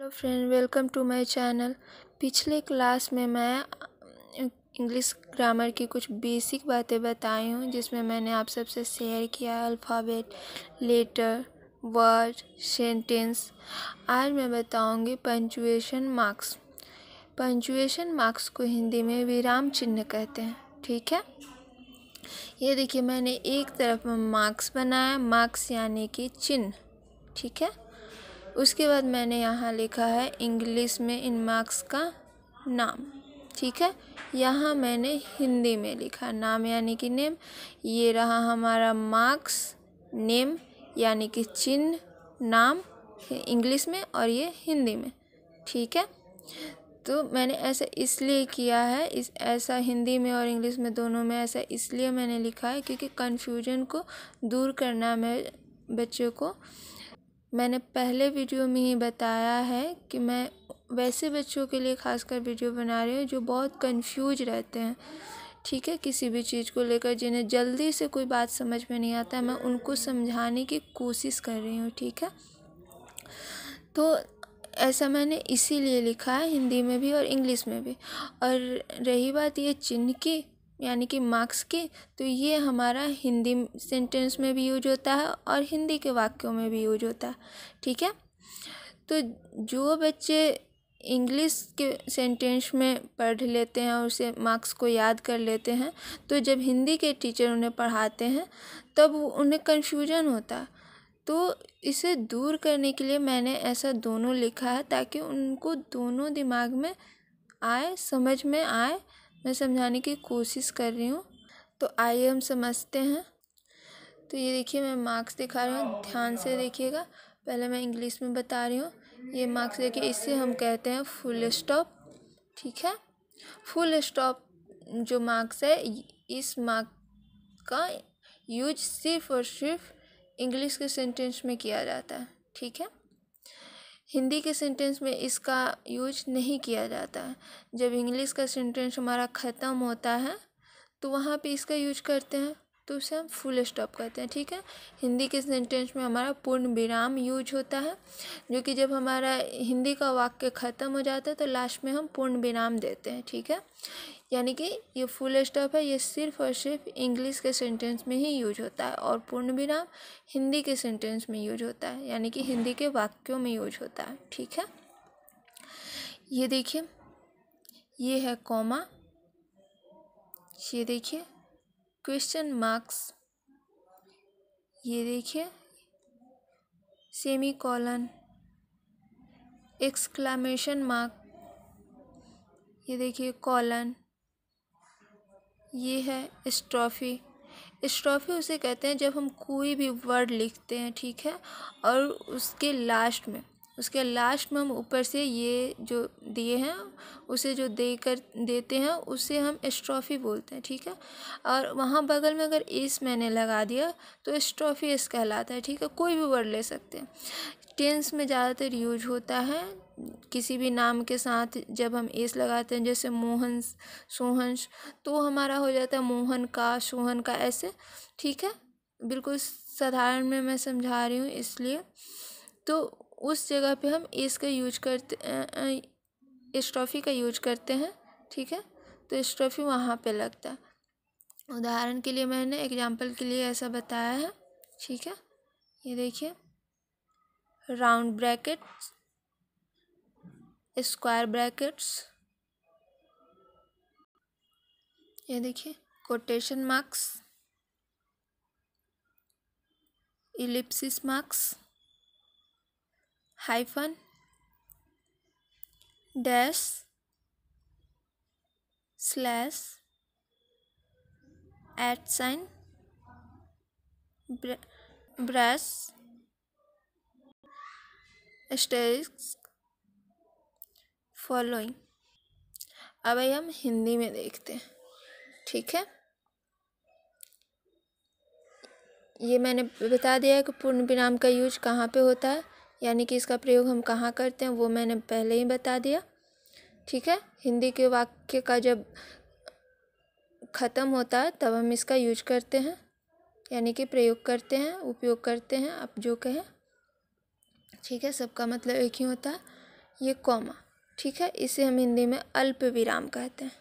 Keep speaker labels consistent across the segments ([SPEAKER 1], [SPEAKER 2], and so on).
[SPEAKER 1] Hello friend, welcome to my channel. पिछले class में मैं इंग्लिश ग्रामर की कुछ बेसिक बातें बताई हूँ, जिसमें मैंने आप सबसे शेयर किया अल्फ़ाबेट, लेटर, वर्ड, सेंटेंस। आज मैं बताऊँगी पंचुएशन मार्क्स। पंचुएशन मार्क्स को हिंदी में विराम चिन्ह कहते हैं। ठीक है, ये देखिए मैंने एक तरफ में मार्क्स बनाया, मार्क्स यानी कि चिन्ह। ठीक है, उसके बाद मैंने यहाँ लिखा है इंग्लिश में इन मार्क्स का नाम। ठीक है, यहाँ मैंने हिंदी में लिखा नाम यानी कि नेम। ये रहा हमारा मार्क्स, नेम यानी कि चिन्ह, नाम इंग्लिश में और ये हिंदी में। ठीक है, तो मैंने ऐसा इसलिए किया है, ऐसा हिंदी में और इंग्लिश में दोनों में ऐसा इसलिए मैंने लिखा है क्योंकि कन्फ्यूजन को दूर करना मैं बच्चों को। मैंने पहले वीडियो में ही बताया है कि मैं वैसे बच्चों के लिए खासकर वीडियो बना रही हूँ जो बहुत कंफ्यूज रहते हैं। ठीक है, किसी भी चीज़ को लेकर जिन्हें जल्दी से कोई बात समझ में नहीं आता, मैं उनको समझाने की कोशिश कर रही हूँ। ठीक है, तो ऐसा मैंने इसीलिए लिखा है हिंदी में भी और इंग्लिश में भी। और रही बात ये चिन्ह की यानी कि मार्क्स की, तो ये हमारा हिंदी सेंटेंस में भी यूज होता है और हिंदी के वाक्यों में भी यूज होता है। ठीक है, तो जो बच्चे इंग्लिश के सेंटेंस में पढ़ लेते हैं और उसे मार्क्स को याद कर लेते हैं, तो जब हिंदी के टीचर उन्हें पढ़ाते हैं तब उन्हें कन्फ्यूजन होता है। तो इसे दूर करने के लिए मैंने ऐसा दोनों लिखा है ताकि उनको दोनों दिमाग में आए, समझ में आए। मैं समझाने की कोशिश कर रही हूँ, तो आइए हम समझते हैं। तो ये देखिए मैं मार्क्स दिखा रही हूँ, ध्यान से देखिएगा। पहले मैं इंग्लिश में बता रही हूँ। ये मार्क्स देखिए, इससे हम कहते हैं फुल स्टॉप। ठीक है, फुल स्टॉप जो मार्क्स है, इस मार्क का यूज सिर्फ और सिर्फ इंग्लिश के सेंटेंस में किया जाता है। ठीक है, हिंदी के सेंटेंस में इसका यूज नहीं किया जाता है। जब इंग्लिश का सेंटेंस हमारा ख़त्म होता है तो वहाँ पे इसका यूज करते हैं, तो उसे हम फुल स्टॉप कहते हैं। ठीक है, हिंदी के सेंटेंस में हमारा पूर्ण विराम यूज होता है, जो कि जब हमारा हिंदी का वाक्य ख़त्म हो जाता है तो लास्ट में हम पूर्ण विराम देते हैं। ठीक है, यानी कि ये फुल स्टॉप है, ये सिर्फ और सिर्फ इंग्लिश के सेंटेंस में ही यूज होता है और पूर्ण विराम हिंदी के सेंटेंस में यूज होता है, यानी कि हिंदी के वाक्यों में यूज होता है। ठीक है, ये देखिए ये है कॉमा, ये देखिए क्वेश्चन मार्क्स, ये देखिए सेमी कॉलन, एक्सक्लेमेशन मार्क, ये देखिए कॉलन, ये है स्ट्रॉफी। स्ट्रॉफी उसे कहते हैं जब हम कोई भी वर्ड लिखते हैं, ठीक है, और उसके लास्ट में हम ऊपर से ये जो दिए हैं उसे जो देते हैं उसे हम स्ट्रॉफी बोलते हैं। ठीक है, और वहाँ बगल में अगर इस मैंने लगा दिया तो स्ट्रॉफी इस कहलाता है। ठीक है, कोई भी वर्ड ले सकते हैं। टेंस में ज़्यादातर यूज होता है किसी भी नाम के साथ जब हम एस लगाते हैं, जैसे मोहन, सोहंश, तो हमारा हो जाता है मोहन का, सोहन का, ऐसे। ठीक है, बिल्कुल साधारण में मैं समझा रही हूँ इसलिए। तो उस जगह पे हम एस का यूज करते, स्ट्रॉफी का यूज करते हैं। ठीक है, तो स्ट्रॉफी वहाँ पे लगता है। उदाहरण के लिए मैंने एग्जाम्पल के लिए ऐसा बताया है। ठीक है, ये देखिए राउंड ब्रैकेट्स, स्क्वायर ब्रैकेट्स, ये देखिए quotation marks, ellipsis marks, hyphen, dash, slash, at sign, brace, asterisk, following. अब हम हिंदी में देखते हैं। ठीक है, ये मैंने बता दिया है कि पूर्ण विराम का यूज कहाँ पे होता है, यानी कि इसका प्रयोग हम कहाँ करते हैं, वो मैंने पहले ही बता दिया। ठीक है, हिंदी के वाक्य का जब ख़त्म होता है तब हम इसका यूज करते हैं, यानी कि प्रयोग करते हैं, उपयोग करते हैं, आप जो कहें। ठीक है, सबका मतलब एक ही होता है। ये कॉमा, ठीक है, इसे हम हिंदी में अल्प विराम कहते हैं।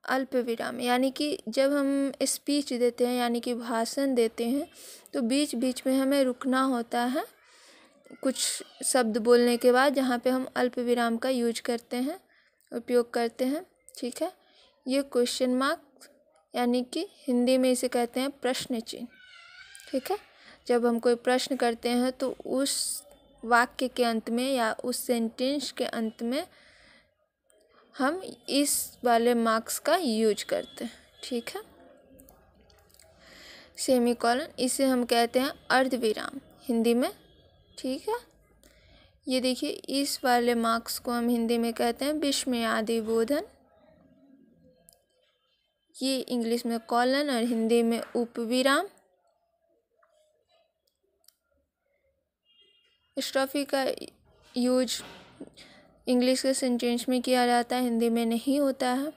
[SPEAKER 1] अल्प विराम यानी कि जब हम स्पीच देते हैं यानी कि भाषण देते हैं तो बीच बीच में हमें रुकना होता है कुछ शब्द बोलने के बाद, जहाँ पे हम अल्प विराम का यूज करते हैं, उपयोग करते हैं, ठीक है। ये क्वेश्चन मार्क यानी कि हिंदी में इसे कहते हैं प्रश्न चिन्ह, ठीक है। जब हम कोई प्रश्न करते हैं तो उस वाक्य के अंत में या उस सेंटेंस के अंत में हम इस वाले मार्क्स का यूज करते हैं, ठीक है। सेमीकोलन, इसे हम कहते हैं अर्धविराम हिंदी में, ठीक है। ये देखिए, इस वाले मार्क्स को हम हिंदी में कहते हैं विस्मयादि बोधन। ये इंग्लिश में कॉलन और हिंदी में उपविराम। स्टॉफी का यूज इंग्लिश के सेंटेंस में किया जाता है, हिंदी में नहीं होता है।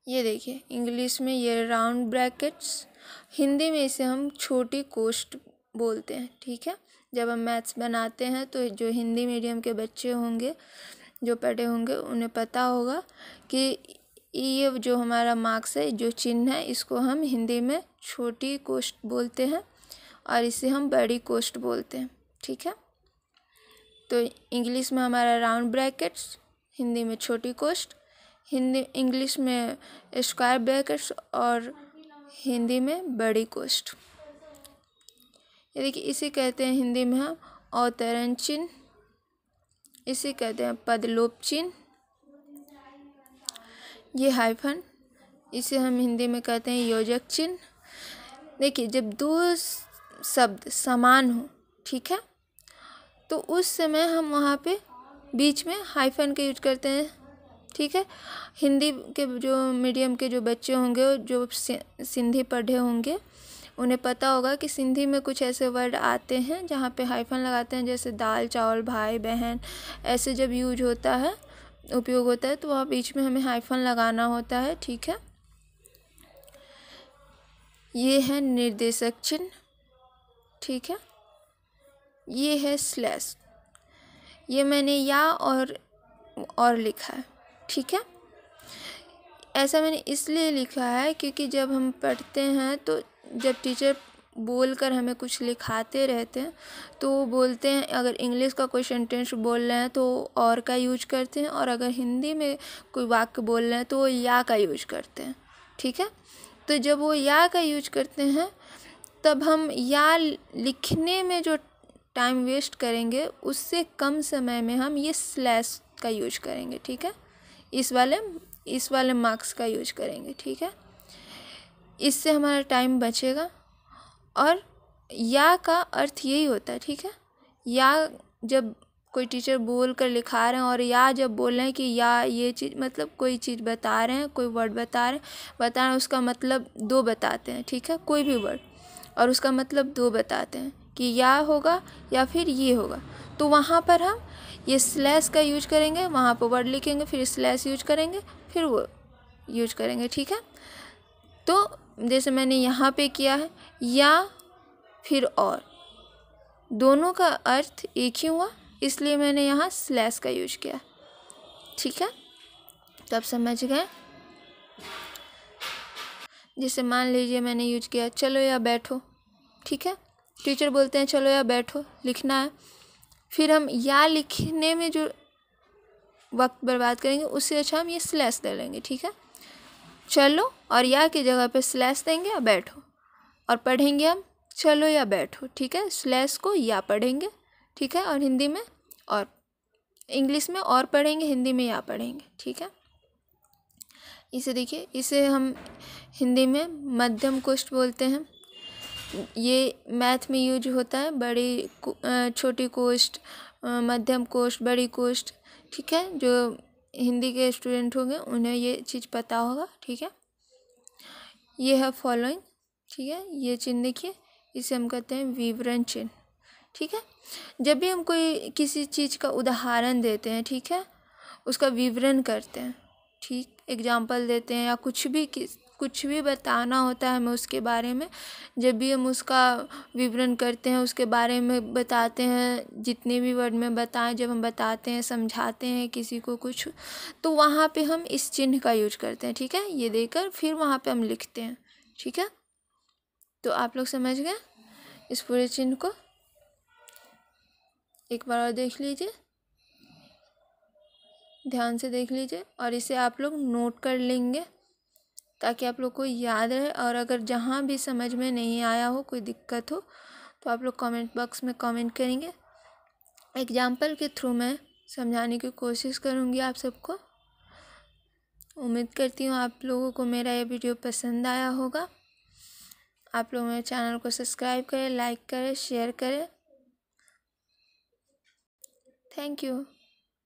[SPEAKER 1] ये देखिए, इंग्लिश में ये राउंड ब्रैकेट्स, हिंदी में इसे हम छोटी कोष्ठ बोलते हैं, ठीक है। जब हम मैथ्स बनाते हैं तो जो हिंदी मीडियम के बच्चे होंगे, जो पढ़े होंगे, उन्हें पता होगा कि ये जो हमारा मार्क्स है, जो चिन्ह है, इसको हम हिंदी में छोटी कोष्ठ बोलते हैं और इसे हम बड़ी कोष्ठ बोलते हैं, ठीक है। तो इंग्लिश में हमारा राउंड ब्रैकेट्स, हिंदी में छोटी कोष्ठ, इंग्लिश में स्क्वायर ब्रैकेट्स और हिंदी में बड़ी कोष्ठ। ये देखिए, इसे कहते हैं हिंदी में हम अवतरण चिन्ह, इसे कहते हैं पदलोप चिन्ह। ये हाइफन, इसे हम हिंदी में कहते हैं योजक चिन्ह। देखिए, जब दो शब्द समान हो, ठीक है, तो उस समय हम वहाँ पे बीच में हाइफन का यूज करते हैं, ठीक है। हिंदी के जो मीडियम के जो बच्चे होंगे, जो सिंधी पढ़े होंगे, उन्हें पता होगा कि सिंधी में कुछ ऐसे वर्ड आते हैं जहाँ पे हाइफन लगाते हैं, जैसे दाल चावल भाई बहन, ऐसे जब यूज होता है, उपयोग होता है, तो वहाँ बीच में हमें हाइफन लगाना होता है, ठीक है। ये है निर्देशक चिन्ह, ठीक है। ये है स्लैश, ये मैंने या और लिखा है, ठीक है। ऐसा मैंने इसलिए लिखा है क्योंकि जब हम पढ़ते हैं तो जब टीचर बोलकर हमें कुछ लिखाते रहते हैं तो वो बोलते हैं, अगर इंग्लिश का कोई सेंटेंस बोल रहे हैं तो और का यूज करते हैं, और अगर हिंदी में कोई वाक्य बोल रहे हैं तो वो या का यूज करते हैं, ठीक है। तो जब वो या का यूज करते हैं तब हम या लिखने में जो टाइम वेस्ट करेंगे उससे कम समय में हम ये स्लैश का यूज करेंगे, ठीक है। इस वाले मार्क्स का यूज करेंगे, ठीक है। इससे हमारा टाइम बचेगा। और या का अर्थ यही होता है, ठीक है। या जब कोई टीचर बोल कर लिखा रहे हैं और या जब बोल रहे हैं कि या ये चीज़, मतलब कोई चीज़ बता रहे हैं, कोई वर्ड बता रहे हैं, उसका मतलब दो बताते हैं, ठीक है, कोई भी वर्ड, और उसका मतलब दो बताते हैं कि या होगा या फिर ये होगा, तो वहाँ पर हम ये स्लैश का यूज करेंगे, वहाँ पर वर्ड लिखेंगे, फिर स्लैश यूज करेंगे, फिर वो यूज करेंगे, ठीक है। तो जैसे मैंने यहाँ पे किया है, या फिर और, दोनों का अर्थ एक ही हुआ, इसलिए मैंने यहाँ स्लैश का यूज किया, ठीक है। तो आप समझ गए। जैसे मान लीजिए मैंने यूज किया चलो या बैठो, ठीक है। टीचर बोलते हैं चलो या बैठो लिखना है, फिर हम या लिखने में जो वक्त बर्बाद करेंगे उससे अच्छा हम ये स्लैश दे लेंगे, ठीक है। चलो और या की जगह पे स्लैश देंगे और बैठो, और पढ़ेंगे हम चलो या बैठो, ठीक है। स्लैश को या पढ़ेंगे, ठीक है, और हिंदी में और, इंग्लिश में और पढ़ेंगे, हिंदी में या पढ़ेंगे, ठीक है। इसे देखिए, इसे हम हिंदी में मध्यम कोष्ठ बोलते हैं। ये मैथ में यूज होता है, छोटी कोष्ठ, मध्यम कोष्ठ, बड़ी कोष्ठ, ठीक है। जो हिंदी के स्टूडेंट होंगे उन्हें ये चीज़ पता होगा, ठीक है। ये है फॉलोइंग, ठीक है। ये चिन्ह देखिए, इसे हम कहते हैं विवरण चिन्ह, ठीक है। जब भी हम कोई किसी चीज़ का उदाहरण देते हैं, ठीक है, उसका विवरण करते हैं, ठीक, एग्जाम्पल देते हैं या कुछ कुछ भी बताना होता है हमें उसके बारे में, जब भी हम उसका विवरण करते हैं, उसके बारे में बताते हैं, जितने भी वर्ड में बताएं, जब हम बताते हैं, समझाते हैं किसी को कुछ, तो वहाँ पे हम इस चिन्ह का यूज करते हैं। ठीक है, ये देकर फिर वहाँ पे हम लिखते हैं। ठीक है, तो आप लोग समझ गए इस पूरे चिन्ह को। एक बार और देख लीजिए, ध्यान से देख लीजिए, और इसे आप लोग नोट कर लेंगे ताकि आप लोग को याद रहे। और अगर जहाँ भी समझ में नहीं आया हो, कोई दिक्कत हो, तो आप लोग कमेंट बॉक्स में कमेंट करेंगे। एग्जाम्पल के थ्रू मैं समझाने की कोशिश करूँगी आप सबको। उम्मीद करती हूँ आप लोगों को मेरा ये वीडियो पसंद आया होगा। आप लोग मेरे चैनल को सब्सक्राइब करें, लाइक करें, शेयर करें। Thank you.